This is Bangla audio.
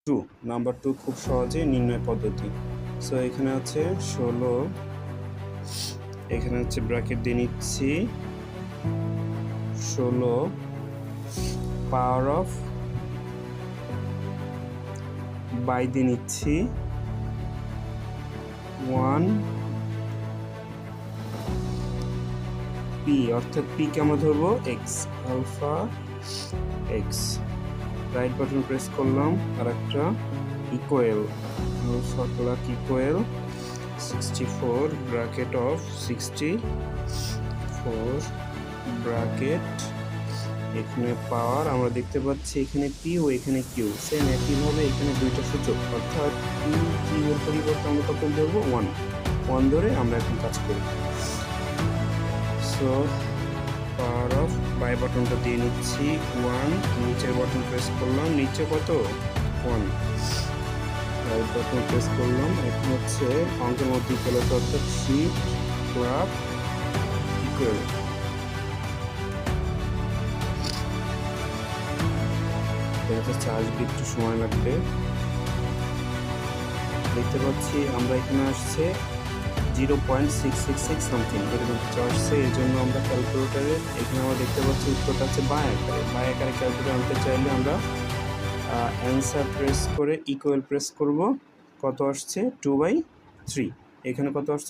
টু, নাম্বার টু খুব সহজে নির্ণয় পদ্ধতি। সো এখানে আছে 16, এখানে হচ্ছে ব্র্যাকেট দিয়ে নিচ্ছি 16 পাওয়ার অফ বাই দিয়ে নিচ্ছি 1 পি, অর্থাৎ পিকে আমরা ধরবো x, alpha x. Right button press করলাম, আর একটা equal, alpha clock equal 64 bracket of 64 bracket, এখানে পাওয়ার আমরা দেখতে পাচ্ছি এখানে পি ও এখানে কিউ, সেম একইভাবে এখানে দুইটা সূচক, অর্থাৎ পি কিউ এর পরিবর্তে আমরা কত ধরবো 1 ধরে আমরা এখন কাজ করি। সো পাওয়ার অফ বাই বাটনটা দিয়ে নিচ্ছি 1, নিচের বাটন প্রেস করলাম, নিচে কত 1, রাইট বাটন প্রেস করলাম, এখন হচ্ছে অঙ্কের মধ্যে ইকুয়াল, অর্থাৎ শিফট ক্লাব ইকুয়াল। আসবে একটু সময় লাগবে। দেখতে পাচ্ছি আমরা এখানে আসছে 0.666 সামথিং এরকম কিছু আসছে, এই জন্য আমরা ক্যালকুলেটারে এখানে আমরা দেখতে পাচ্ছি উত্তরটা আছে বাই আকারে ক্যালকুলেটার আনতে চাইলে আমরা অ্যান্সার প্রেস করে ইকুয়াল প্রেস করব, কত আসছে 2/3, এখানে কত আসছে